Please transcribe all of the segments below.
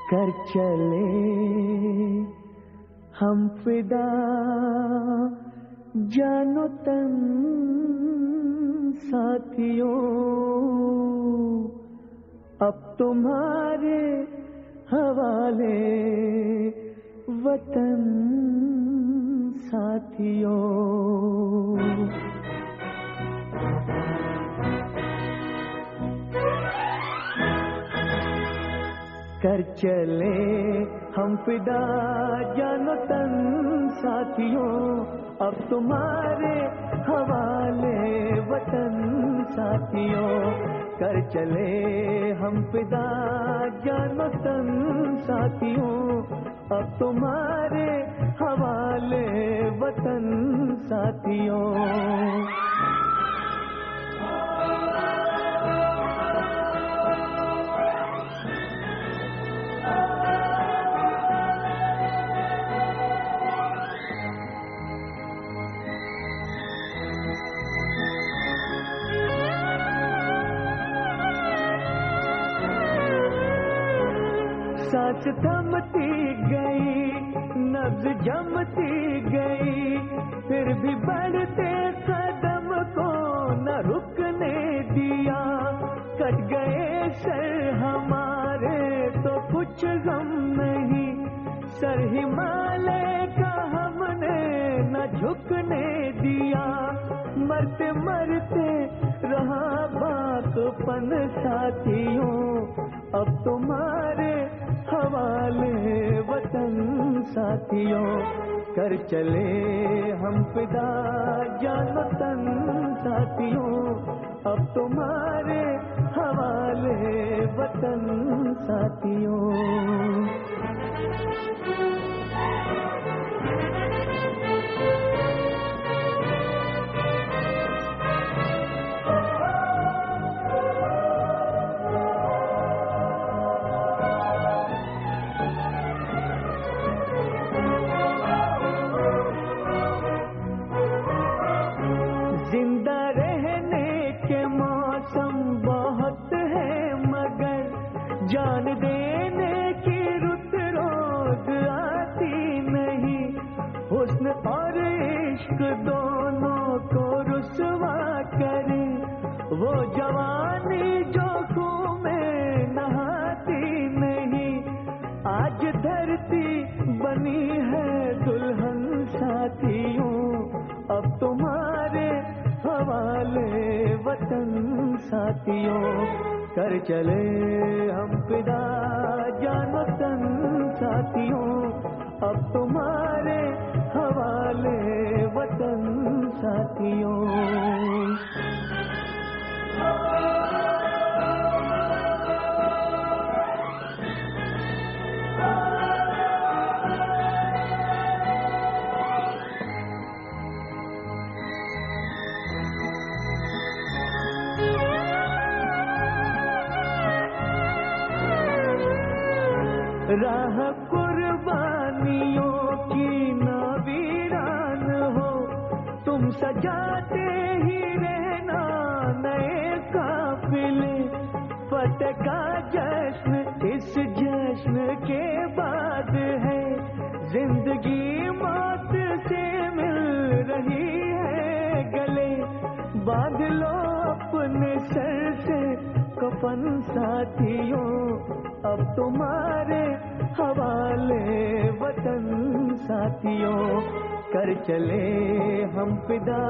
कर चले हम फिदा जानो तन साथियों, अब तुम्हारे हवाले वतन साथियों। कर चले हम फिदा जानो तन साथियों, अब तुम्हारे हवाले वतन साथियों। कर चले हम फिदा जानो तन साथियों, अब तुम्हारे हवाले वतन साथियों। सांस थमती गई, नब्ज जमती गई, फिर भी बढ़ते कदम को न रुकने दिया। कट गए सर हमारे तो कुछ गम नहीं, सर हिमालय का हमने न झुकने दिया। मरते मरते रहा बाकपन साथियों, अब तुम्हारे हवाले वतन साथियों। कर चले हम फिदा जानो तन साथियों, अब तुम्हारे हवाले वतन साथियों। जिंदा रहने के मौसम बहुत है, मगर जान देने की रुत रोज आती नहीं। हुस्न और इश्क दोनों को रुसवा करे, वो जवानी जो खून में नहाती नहीं। आज धरती बनी है दुल्हन साथियों, अब तुम्हारे हवाले वतन साथियों। कर चले हम फिदा जानो तन साथियों, अब तुम्हारे हवाले वतन साथियों। राह कुर्बानियों की ना वीरान हो, तुम सजाते ही रहना नए काफिले। फतेह का जश्न इस जश्न के बाद है, जिंदगी मौत से मिल रही है गले। बांध लो अपने सर से कफन साथियों, अब तुम्हारे हवाले वतन साथियों। कर चले हम फिदा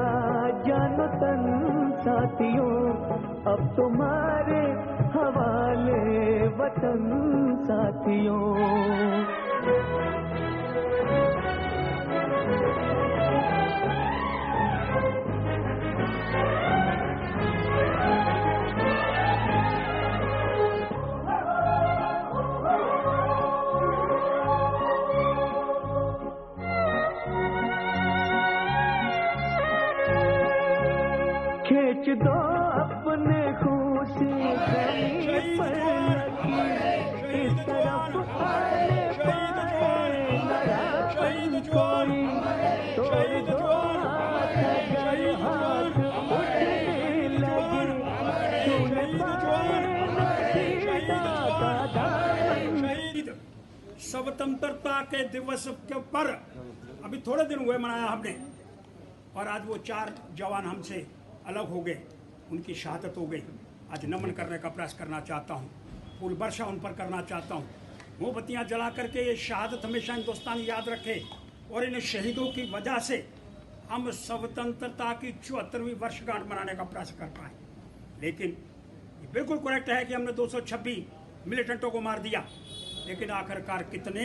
जानो तन साथियों, अब तुम्हारे हवाले वतन साथियों। खींच दो अपने खून से जमीन पर लगी, इस तरफ आने पाए न रावण कोई। तोड़ दो हाथ अगर हाथ उठने लगे, छूने पाए न सीता का दामन। स्वतंत्रता के दिवस के पर अभी थोड़े दिन हुए मनाया हमने, और आज वो 4 जवान हमसे अलग हो गए, उनकी शहादत हो गई। आज नमन करने का प्रयास करना चाहता हूँ, फूल वर्षा उन पर करना चाहता हूँ, मोमबत्तियाँ जला करके ये शहादत हमेशा हिंदुस्तान याद रखे, और इन शहीदों की वजह से हम स्वतंत्रता की 74वीं वर्षगांठ मनाने का प्रयास कर पाए। लेकिन ये बिल्कुल करेक्ट है कि हमने 226 मिलिटेंटों को मार दिया, लेकिन आखिरकार कितने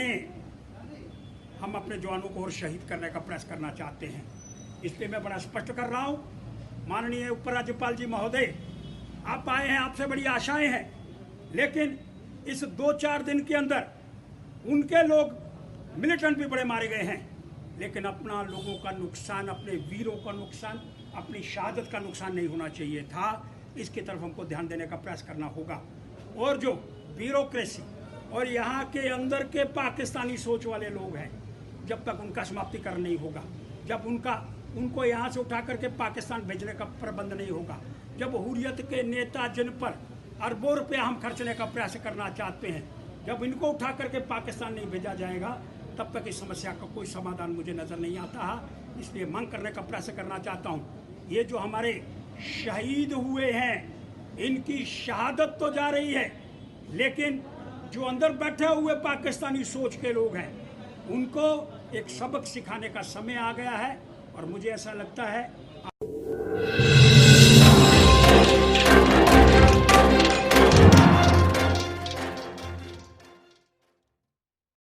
हम अपने जवानों को और शहीद करने का प्रयास करना चाहते हैं। इसलिए मैं बड़ा स्पष्ट कर रहा हूँ, माननीय उपराज्यपाल जी महोदय, आप आए हैं, आपसे बड़ी आशाएं हैं, लेकिन इस 2-4 दिन के अंदर उनके लोग मिलिटेंट भी बड़े मारे गए हैं, लेकिन अपना लोगों का नुकसान, अपने वीरों का नुकसान, अपनी शहादत का नुकसान नहीं होना चाहिए था। इसकी तरफ हमको ध्यान देने का प्रयास करना होगा। और जो ब्यूरोक्रेसी और यहाँ के अंदर के पाकिस्तानी सोच वाले लोग हैं, जब तक उनका समाप्तिकरण नहीं होगा, जब उनको यहाँ से उठा करके पाकिस्तान भेजने का प्रबंध नहीं होगा, जब हुर्रियत के नेता जिन पर अरबों रुपया हम खर्चने का प्रयास करना चाहते हैं, जब इनको उठा करके पाकिस्तान नहीं भेजा जाएगा, तब तक इस समस्या का कोई समाधान मुझे नज़र नहीं आता है। इसलिए मांग करने का प्रयास करना चाहता हूँ, ये जो हमारे शहीद हुए हैं, इनकी शहादत तो जा रही है, लेकिन जो अंदर बैठे हुए पाकिस्तानी सोच के लोग हैं, उनको एक सबक सिखाने का समय आ गया है। और मुझे ऐसा लगता है